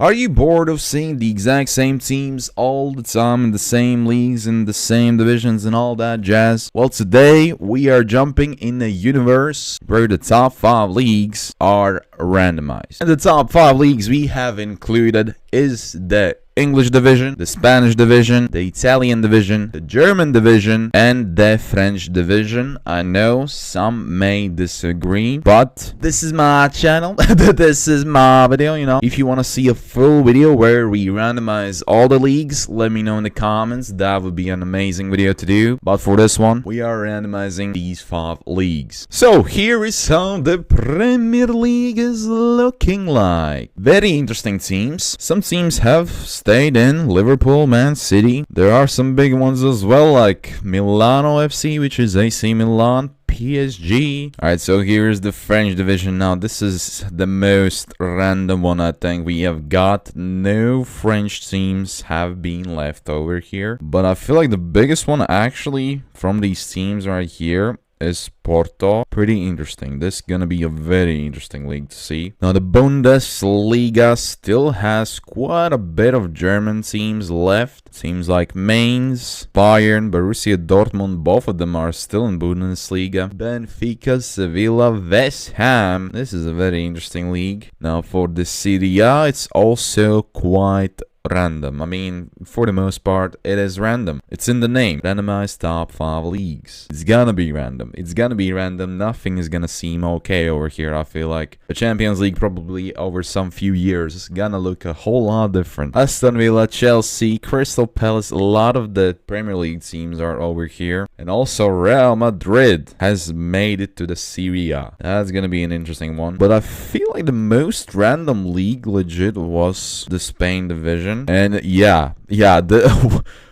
Are you bored of seeing the exact same teams all the time in the same leagues, in the same divisions and all that jazz? Well, today we are jumping in a universe where the top 5 leagues are randomized. And the top 5 leagues we have included is the English division, the Spanish division, the Italian division, the German division, and the French division. I know some may disagree, but this is my channel. This is my video, you know. If you want to see a full video where we randomize all the leagues, let me know in the comments. That would be an amazing video to do. But for this one, we are randomizing these 5 leagues. So here is how the Premier League is looking like. Very interesting teams. Some teams have stayed in: Liverpool, Man City. There are some big ones as well, like Milano FC, which is AC Milan, PSG. Alright, so here's the French division. Now this is the most random one I think we have got. No French teams have been left over here, but I feel like the biggest one actually from these teams right here is Porto. Pretty interesting. This is gonna be a very interesting league to see. Now the Bundesliga still has quite a bit of German teams left. Teams like Mainz, Bayern, Borussia Dortmund, both of them are still in Bundesliga. Benfica, Sevilla, West Ham. This is a very interesting league. Now for the Serie A, it's also quite random. I mean, for the most part, it is random. It's in the name. Randomized top 5 leagues. It's gonna be random. It's gonna be random. Nothing is gonna seem okay over here. I feel like the Champions League probably over some few years is gonna look a whole lot different. Aston Villa, Chelsea, Crystal Palace, a lot of the Premier League teams are over here. And also Real Madrid has made it to the Serie A. That's gonna be an interesting one. But I feel like the most random league legit was the Spain division. And yeah,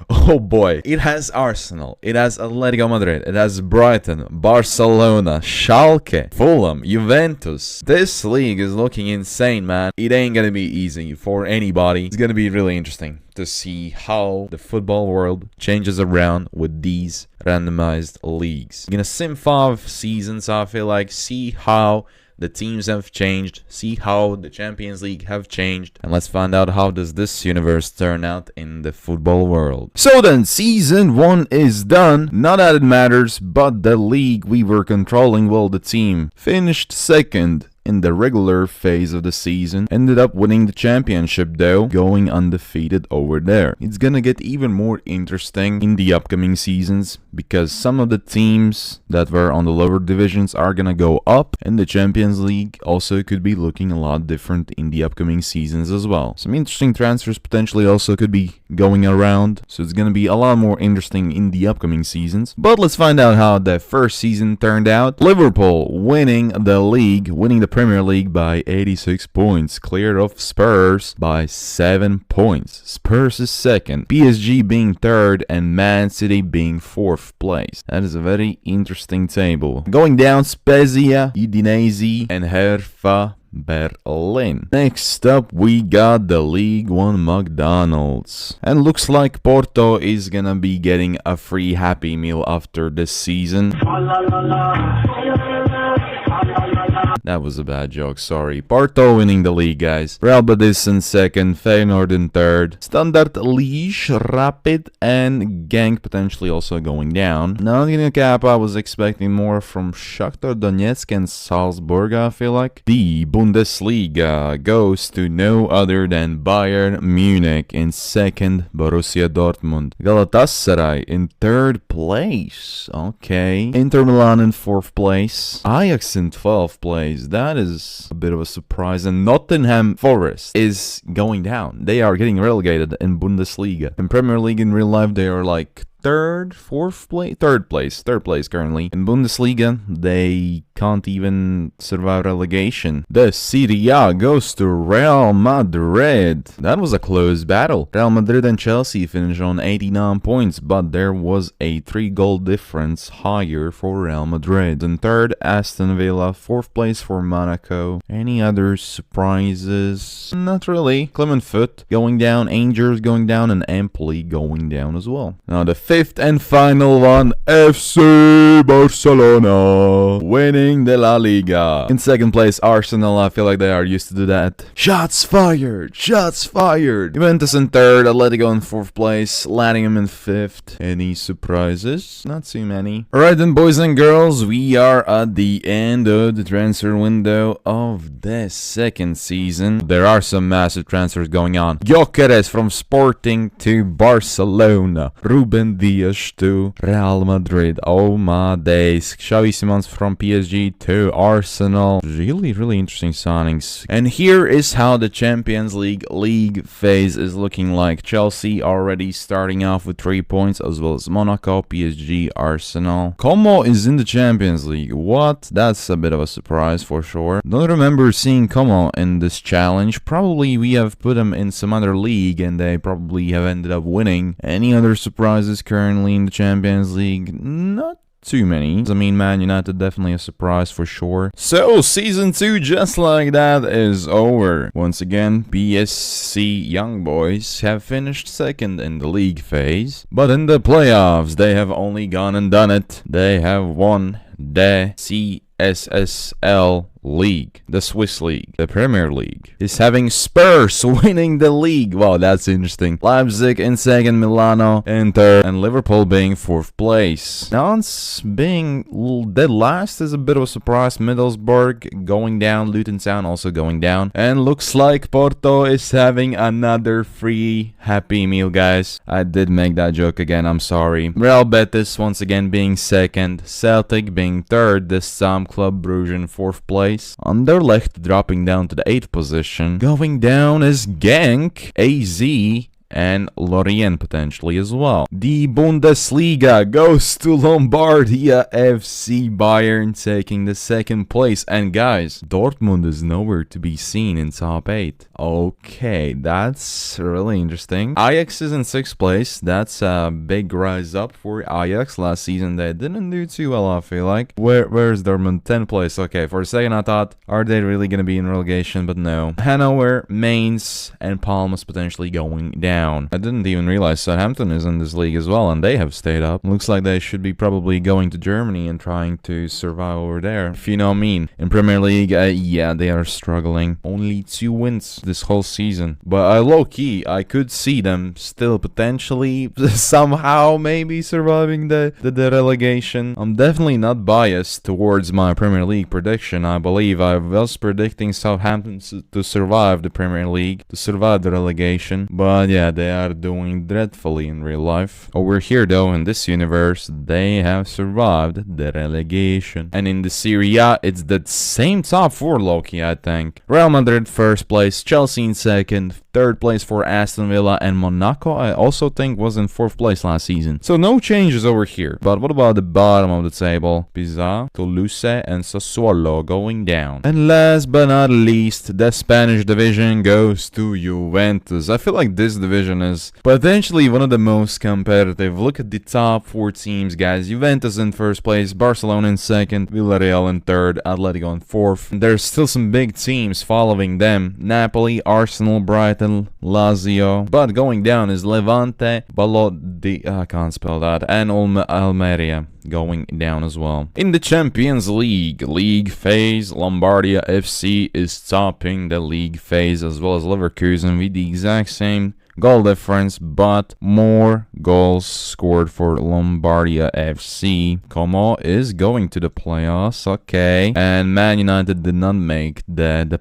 oh boy, it has Arsenal, it has Atletico Madrid, it has Brighton, Barcelona, Schalke, Fulham, Juventus. This league is looking insane, man. It ain't gonna be easy for anybody. It's gonna be really interesting to see how the football world changes around with these randomized leagues. Gonna sim 5 seasons, I feel like, see how the teams have changed, see how the Champions League have changed, and let's find out how does this universe turn out in the football world. So then, season 1 is done. Not that it matters, but the league we were controlling, well, the team finished second in the regular phase of the season, ended up winning the championship though, going undefeated over there. It's gonna get even more interesting in the upcoming seasons because some of the teams that were on the lower divisions are gonna go up, and the Champions League also could be looking a lot different in the upcoming seasons as well. Some interesting transfers potentially also could be going around, so it's gonna be a lot more interesting in the upcoming seasons. But let's find out how the first season turned out. Liverpool winning the league, winning the Premier League by 86 points, cleared off Spurs by 7 points. Spurs is second, PSG being third, and Man City being 4th place. That is a very interesting table. Going down, Spezia, Udinese, and Hertha Berlin. Next up, we got the League One McDonald's. And looks like Porto is gonna be getting a free Happy Meal after this season. That was a bad joke, sorry. Porto winning the league, guys. Real Betis in second, Feyenoord in third, Standard Liège, Rapid, and Genk potentially also going down. Now in the cap, I was expecting more from Shakhtar Donetsk and Salzburg, I feel like. The Bundesliga goes to no other than Bayern Munich in second, Borussia Dortmund. Galatasaray in third place, okay. Inter Milan in 4th place, Ajax in 12th place. That is a bit of a surprise. And Nottingham Forest is going down. They are getting relegated in Bundesliga. In Premier League in real life, they are like third place currently. In Bundesliga, they can't even survive relegation. The Serie A goes to Real Madrid. That was a close battle. Real Madrid and Chelsea finished on 89 points, but there was a 3-goal difference higher for Real Madrid. In third, Aston Villa. 4th place for Monaco. Any other surprises? Not really. Clement Foot going down, Angers going down, and Empoli going down as well. Now the 5th and final one, FC Barcelona winning winning the La Liga. In second place, Arsenal. I feel like they are used to do that. Shots fired! Shots fired! Juventus in third, Atletico in fourth place, Latium in fifth. Any surprises? Not too many. Alright then, boys and girls, we are at the end of the transfer window of the second season. There are some massive transfers going on. Gyökeres from Sporting to Barcelona. Ruben Dias to Real Madrid. Oh my days. Xavi Simons from PSG to Arsenal. Really interesting signings. And here is how the Champions League phase is looking like. Chelsea already starting off with 3 points, as well as Monaco, PSG, Arsenal. Como is in the Champions League. What? That's a bit of a surprise for sure. Don't remember seeing Como in this challenge. Probably we have put him in some other league and they probably have ended up winning. Any other surprises currently in the Champions League? Not too many. I mean, Man United definitely a surprise for sure. So, season 2 just like that is over. Once again, BSC Young Boys have finished second in the league phase. But in the playoffs, they have only gone and done it. They have won the CSSL League, the Swiss League, the Premier League, is having Spurs winning the league. Wow, that's interesting. Leipzig in second, Milano in third, and Liverpool being fourth place. Nantes being dead last is a bit of a surprise. Middlesbrough going down, Luton Town also going down, and looks like Porto is having another free Happy Meal, guys. I did make that joke again, I'm sorry. Real Betis once again being second, Celtic being third, this time Club Brugge in fourth place. Anderlecht dropping down to the 8th position. Going down is Genk, AZ, and Lorient potentially as well. The Bundesliga goes to Lombardia FC. Bayern taking the second place. And guys, Dortmund is nowhere to be seen in top 8. Okay, that's really interesting. Ajax is in 6th place. That's a big rise up for Ajax. Last season they didn't do too well, I feel like. Where's Dortmund? 10th place. Okay, for a second I thought, are they really going to be in relegation? But no. Hanover, Mainz, and Palmas potentially going down. I didn't even realize Southampton is in this league as well, and they have stayed up. Looks like they should be probably going to Germany and trying to survive over there, if you know what I mean. In Premier League, yeah, they are struggling. Only 2 wins this whole season. But low-key, I could see them still potentially, somehow, maybe surviving the relegation. I'm definitely not biased towards my Premier League prediction. I believe I was predicting Southampton to survive the Premier League, to survive the relegation. But yeah, they are doing dreadfully in real life. Over here though, in this universe, they have survived the relegation. And in the Serie A, it's the same top 4 low-key, I think. Real Madrid first place, Chelsea in second, third place for Aston Villa, and Monaco I also think was in 4th place last season. So no changes over here. But what about the bottom of the table? Pisa, Toulouse, and Sassuolo going down. And last but not least, the Spanish division goes to Juventus. I feel like this division is potentially one of the most competitive. Look at the top 4 teams, guys. Juventus in 1st place, Barcelona in 2nd, Villarreal in 3rd, Atletico in 4th. There's still some big teams following them. Napoli, Arsenal, Brighton, Lazio. But going down is Levante, I can't spell that, and Almeria going down as well. In the Champions League phase, Lombardia FC is topping the league phase, as well as Leverkusen with the exact same goal difference, but more goals scored for Lombardia FC. Como is going to the playoffs, okay. And Man United did not make the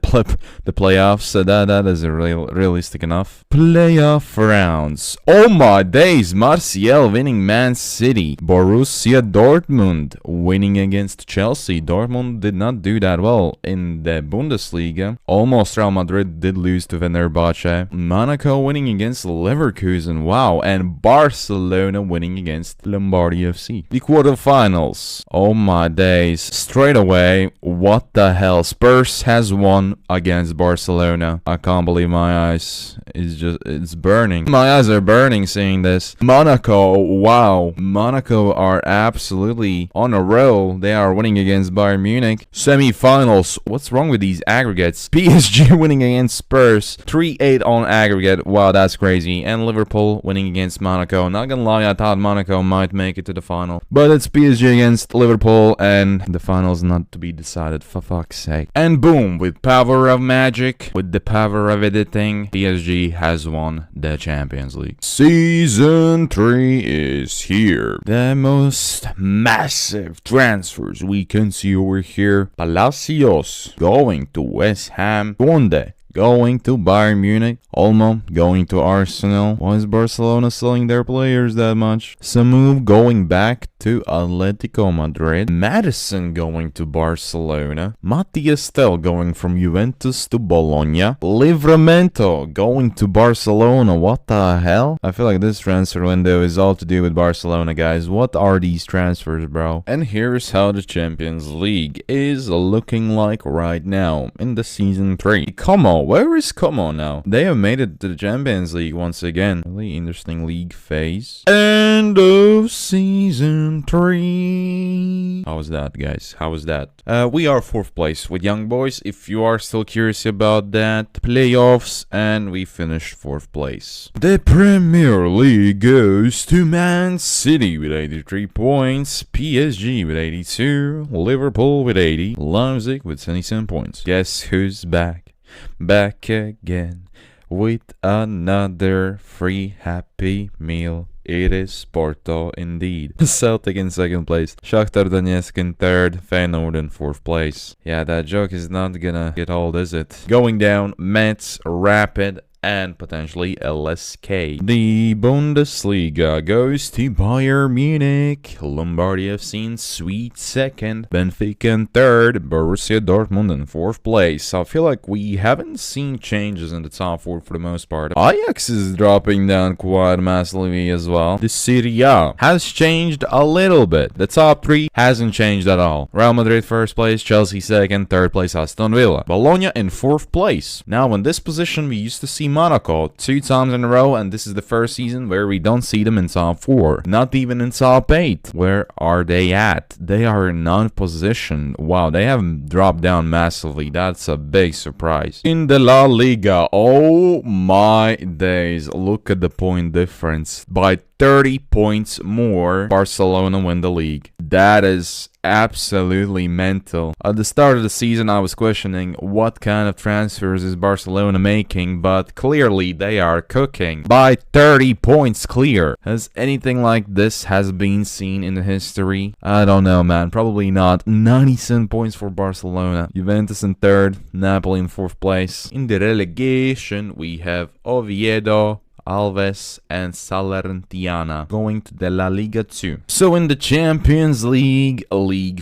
playoffs, so that is realistic enough. Playoff rounds. Oh my days, Martial winning Man City. Borussia Dortmund winning against Chelsea. Dortmund did not do that well in the Bundesliga. Almost Real Madrid did lose to Fenerbahce. Monaco winning against Leverkusen, wow, and Barcelona winning against Lombardia FC. The quarterfinals, oh my days, straight away, what the hell, Spurs has won against Barcelona. I can't believe my eyes, it's burning. My eyes are burning seeing this. Monaco, wow, Monaco are absolutely on a roll. They are winning against Bayern Munich. Semi-finals, what's wrong with these aggregates? PSG winning against Spurs, 3-8 on aggregate, wow, that's That's crazy. And Liverpool winning against Monaco. Not gonna lie, I thought Monaco might make it to the final. But it's PSG against Liverpool, and the final's not to be decided, for fuck's sake. And boom, with power of magic, with the power of editing, PSG has won the Champions League. Season 3 is here. The most massive transfers we can see over here. Palacios going to West Ham. Conde going to Bayern Munich. Olmo going to Arsenal. Why is Barcelona selling their players that much? Samu going back to Atletico Madrid. Madison going to Barcelona. Matthias Tel going from Juventus to Bologna. Livramento going to Barcelona. What the hell? I feel like this transfer window is all to do with Barcelona, guys. What are these transfers, bro? And here's how the Champions League is looking like right now in the Season 3. Come on, where is Como now? They have made it to the Champions League once again. Really interesting league phase. End of Season 3. How was that, guys? How was that? We are 4th place with Young Boys. If you are still curious about that, playoffs, and we finished 4th place. The Premier League goes to Man City with 83 points, PSG with 82, Liverpool with 80, Leipzig with 77 points. Guess who's back? Back again with another free Happy Meal. It is Porto indeed. Celtic in 2nd place. Shakhtar Donetsk in 3rd. Feyenoord in 4th place. Yeah, that joke is not gonna get old, is it? Going down, Metz, Rapid, and potentially LSK. The Bundesliga goes to Bayern Munich, Lombardy FC in sweet 2nd, Benfica in 3rd, Borussia Dortmund in 4th place. I feel like we haven't seen changes in the top 4 for the most part. Ajax is dropping down quite massively as well. The Serie A has changed a little bit. The top 3 hasn't changed at all. Real Madrid 1st place, Chelsea 2nd, 3rd place Aston Villa. Bologna in 4th place. Now in this position we used to see Monaco 2 times in a row, and this is the first season where we don't see them in top 4. Not even in top 8. Where are they at? They are in 9th position. Wow, they have dropped down massively. That's a big surprise. In the La Liga, oh my days, look at the point difference. By 30 points more, Barcelona win the league. That is absolutely mental. At the start of the season, I was questioning what kind of transfers is Barcelona making, but clearly they are cooking. By 30 points clear. Has anything like this has been seen in the history? I don't know, man. Probably not. 97 points for Barcelona. Juventus in 3rd, Napoli in 4th place. In the relegation, we have Oviedo, Alves, and Salernitana going to the La Liga 2. So in the Champions League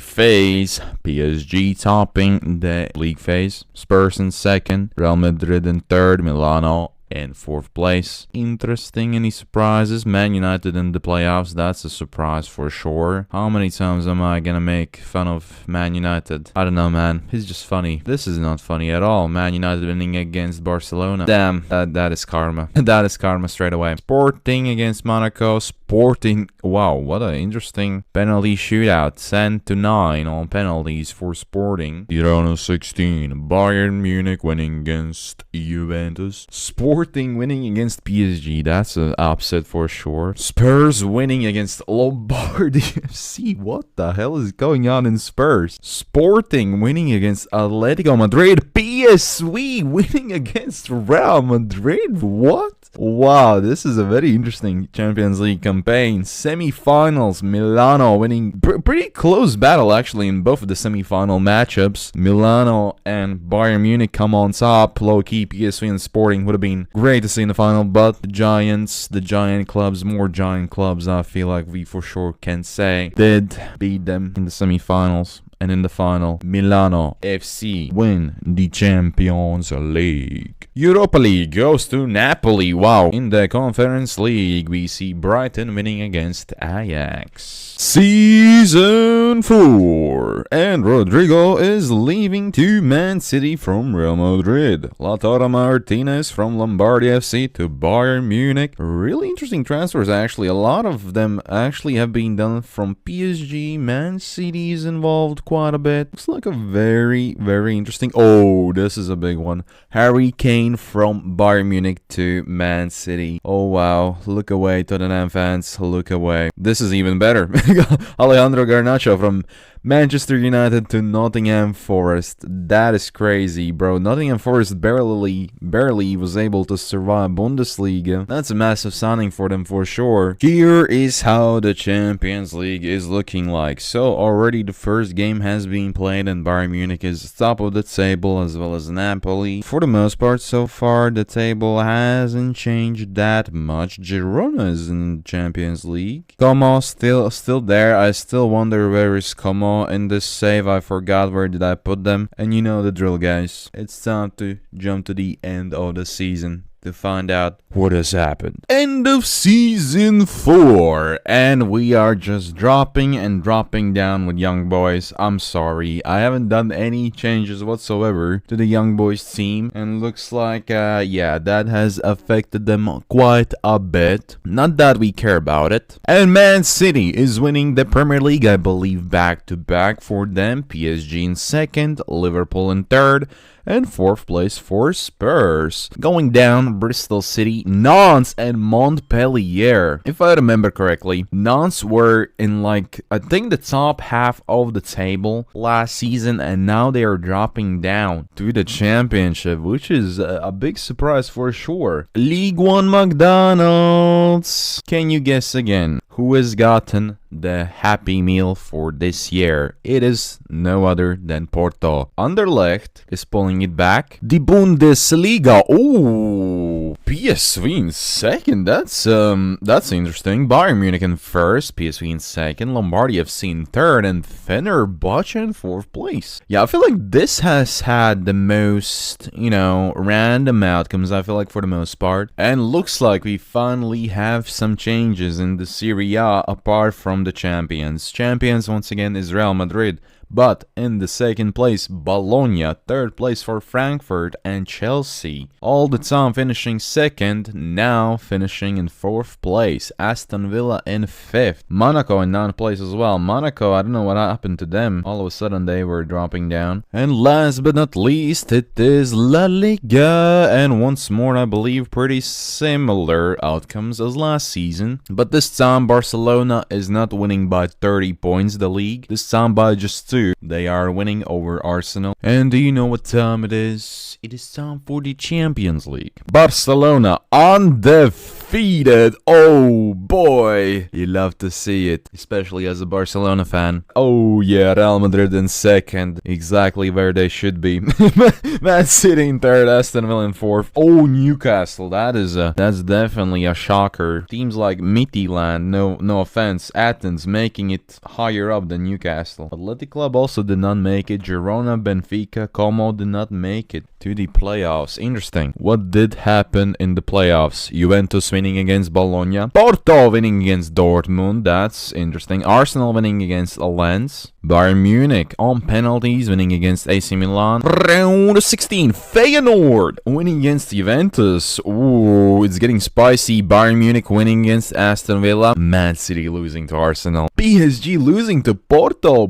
phase, PSG topping the league phase, Spurs in 2nd, Real Madrid in 3rd, Milano in 4th place. Interesting, any surprises? Man United in the playoffs, that's a surprise for sure. How many times am I gonna make fun of Man United? I don't know, man. It's just funny. This is not funny at all. Man United winning against Barcelona. Damn, that is karma. That is karma straight away. Sporting against Monaco. Sporting, wow, what an interesting penalty shootout. 10-9 on penalties for Sporting. Girona 16. Bayern Munich winning against Juventus. Sporting winning against PSG. That's an upset for sure. Spurs winning against Lombardy FC. What the hell is going on in Spurs? Sporting winning against Atletico Madrid. PSV winning against Real Madrid. What? Wow, this is a very interesting Champions League campaign. Semi-finals, Milano winning. Pretty close battle actually in both of the semi-final matchups. Milano and Bayern Munich come on top. Low-key, PSV and Sporting would have been great to see in the final, but the giant clubs, more giant clubs, I feel like we for sure can say, did beat them in the semi-finals. And in the final, Milano FC win the Champions League. Europa League goes to Napoli. Wow. In the Conference League, we see Brighton winning against Ajax. Season 4. And Rodrigo is leaving to Man City from Real Madrid. Lautaro Martinez from Lombardy FC to Bayern Munich. Really interesting transfers actually. A lot of them actually have been done from PSG. Man City is involved around quite a bit. Looks like a very, very interesting... Oh, this is a big one. Harry Kane from Bayern Munich to Man City. Oh, wow. Look away, Tottenham fans. Look away. This is even better. Alejandro Garnacho from Manchester United to Nottingham Forest. That is crazy, bro. Nottingham Forest barely was able to survive Bundesliga. That's a massive signing for them for sure. Here is how the Champions League is looking like. So already the first game has been played and Bayern Munich is top of the table as well as Napoli. For the most part so far the table hasn't changed that much. Girona is in Champions League. Como still there. I still wonder where is Como in this save. I forgot where did I put them. And you know the drill, guys. It's time to jump to the end of the season to find out what has happened. End of season 4, and we are just dropping down with young boys. I'm sorry, I haven't done any changes whatsoever to the young boys team, and looks like yeah, that has affected them quite a bit. Not that we care about it. And Man City is winning the Premier League, I believe, back to back for them. PSG in second, Liverpool in third, and 4th place for Spurs. Going down, Bristol City, Nantes, and Montpellier. If I remember correctly, Nantes were in like, I think the top half of the table last season, and now they are dropping down to the championship, which is a big surprise for sure. League One McDonald's. Can you guess again? Who has gotten the Happy Meal for this year? It is no other than Porto. Anderlecht is pulling it back. The Bundesliga. Ooh, PSV in second. That's interesting. Bayern Munich in first, PSV in second, Lombardi FC in third, and Fenerbahce in 4th place. Yeah, I feel like this has had the most, random outcomes, I feel like, for the most part. And looks like we finally have some changes in the Serie A apart from the champions. Champions once again is Real Madrid, but in the second place Bologna, third place for Frankfurt and Chelsea. All the time finishing second, now finishing in 4th place. Aston Villa in 5th. Monaco in 9th place as well. Monaco, I don't know what happened to them. All of a sudden they were dropping down. And last but not least, it is La Liga, and once more I believe pretty similar outcomes as last season. But this time Barcelona is not winning by 30 points the league. This time by just 2. They are winning over Arsenal. And do you know what time it is? It is time for the Champions League. Barcelona undefeated. Oh boy, you love to see it, especially as a Barcelona fan. Oh yeah, Real Madrid in second, exactly where they should be. Man City in third, Aston Villa in 4th. Oh, Newcastle, that's definitely a shocker. Teams like Midtjylland, no offense, Athens making it higher up than Newcastle. Athletic Club also did not make it. Girona, Benfica, Como did not make it to the playoffs. Interesting. What did happen in the playoffs? Juventus winning against Bologna. Porto winning against Dortmund. That's interesting. Arsenal winning against Lens. Bayern Munich on penalties winning against AC Milan. Round 16. Feyenoord winning against Juventus. Ooh, it's getting spicy. Bayern Munich winning against Aston Villa. Man City losing to Arsenal. PSG losing to Porto.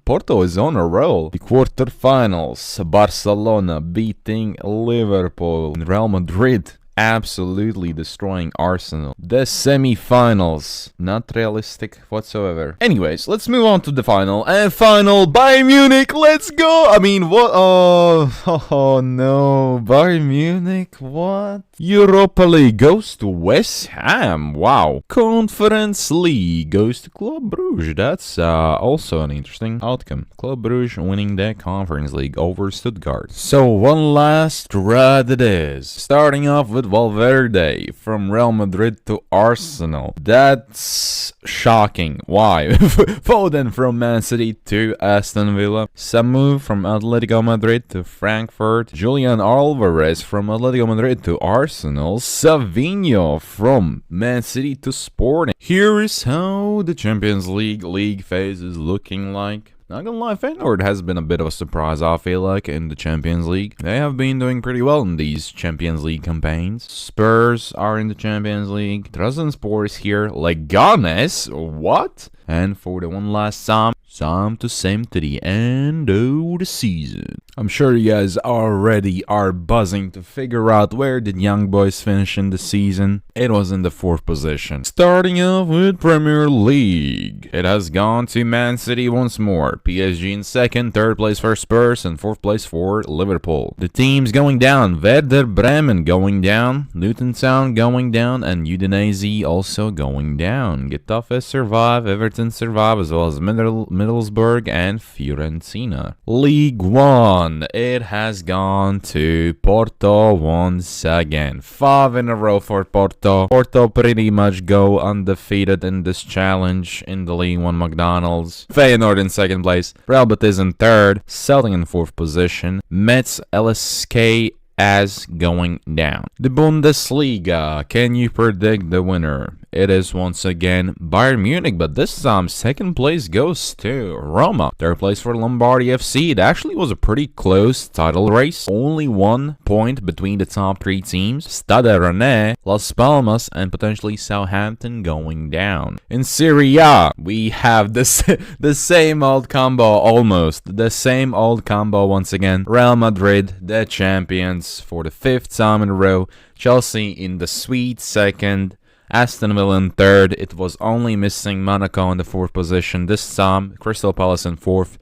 Porto is on a roll. The quarterfinals. Barcelona beating Liverpool. Real Madrid absolutely destroying Arsenal. The semi-finals, not realistic whatsoever. Anyways, let's move on to the final. And final, Bayern Munich, let's go! I mean, what? Oh no, Bayern Munich, what? Europa League goes to West Ham, wow. Conference League goes to Club Brugge, that's also an interesting outcome. Club Brugge winning the Conference League over Stuttgart. So one last ride it is. Starting off with Valverde from Real Madrid to Arsenal. That's shocking. Why? Foden from Man City to Aston Villa. Samu from Atletico Madrid to Frankfurt. Julian Alvarez from Atletico Madrid to Arsenal. Savinho from Man City to Sporting. Here is how the Champions League phase is looking like. Not gonna lie, Feyenoord has been a bit of a surprise, I feel like, in the Champions League. They have been doing pretty well in these Champions League campaigns. Spurs are in the Champions League. Trabzonspor is here. Leganes? What? And for the one last time, time to same to the end of the season. I'm sure you guys already are buzzing to figure out where did Young Boys finish in the season. It was in the 4th position. Starting off with Premier League, it has gone to Man City once more. PSG in 2nd, 3rd place for Spurs, and 4th place for Liverpool. The teams going down: Werder Bremen going down, Luton Town going down, and Udinese also going down. Getafe survive, Everton survive, as well as Middlesbrough and Fiorentina. League 1. It has gone to Porto once again. 5 in a row for Porto. Porto pretty much go undefeated in this challenge in the League 1 McDonald's. Feyenoord in 2nd place. Real Betis in 3rd. Celtic in 4th position. Metz LSK as going down. The Bundesliga. Can you predict the winner? It is once again Bayern Munich, but this time 2nd place goes to Roma. 3rd place for Lombardi FC. It actually was a pretty close title race. Only 1 point between the top 3 teams. Stade Rennais, Las Palmas, and potentially Southampton going down. In Serie A, we have the same old combo, almost. The same old combo once again. Real Madrid, the champions for the 5th time in a row. Chelsea in the sweet 2nd. Aston Villa in 3rd. It was only missing Monaco in the 4th position this time. Crystal Palace in 4th.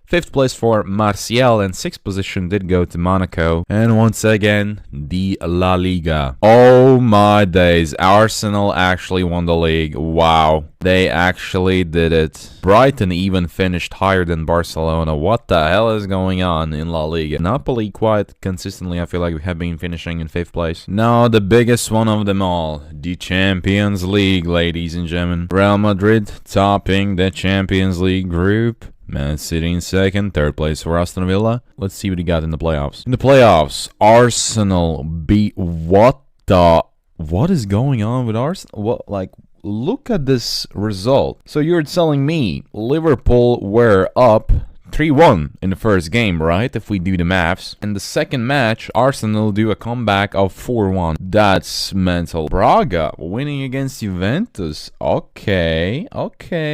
5th place for Martial, and 6th position did go to Monaco. And once again, the La Liga. Oh my days, Arsenal actually won the league. Wow, they actually did it. Brighton even finished higher than Barcelona. What the hell is going on in La Liga? Napoli quite consistently, I feel like we have been finishing in 5th place. Now the biggest one of them all, the Champions League, ladies and gentlemen. Real Madrid topping the Champions League group. Man City in 2nd, 3rd place for Aston Villa. Let's see what he got in the playoffs. In the playoffs, Arsenal beat what is going on with Arsenal? Look at this result. So you're telling me Liverpool were up 3-1 in the first game, right? If we do the maths. In the second match, Arsenal do a comeback of 4-1. That's mental. Braga winning against Juventus. Okay.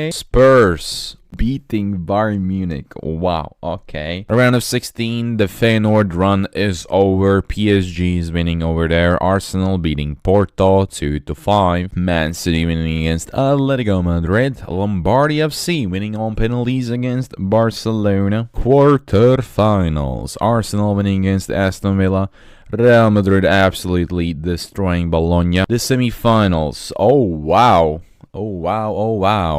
Spurs beating Bayern Munich. Wow, okay. Round of 16, the Feyenoord run is over. PSG is winning over there. Arsenal beating Porto 2-5. Man City winning against Atletico Madrid. Lombardi FC winning on penalties against Barcelona. Quarterfinals, Arsenal winning against Aston Villa. Real Madrid absolutely destroying Bologna. The semifinals, oh wow.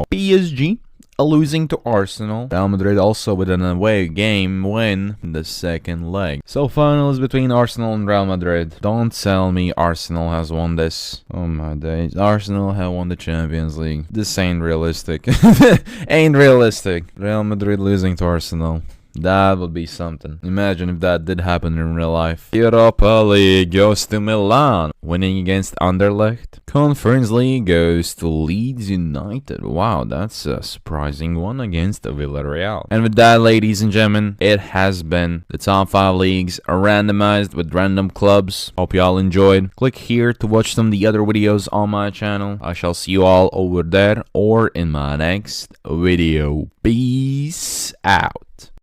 PSG losing to Arsenal. Real Madrid also with an away game win in the second leg. So finals between Arsenal and Real Madrid. Don't tell me Arsenal has won this. Oh my days. Arsenal have won the Champions League. This ain't realistic. Ain't realistic. Real Madrid losing to Arsenal. That would be something. Imagine if that did happen in real life. Europa League goes to Milan, winning against Anderlecht. Conference League goes to Leeds United. Wow, that's a surprising one against Villarreal. And with that, ladies and gentlemen, it has been the top 5 leagues randomized with random clubs. Hope y'all enjoyed. Click here to watch some of the other videos on my channel. I shall see you all over there or in my next video. Peace out.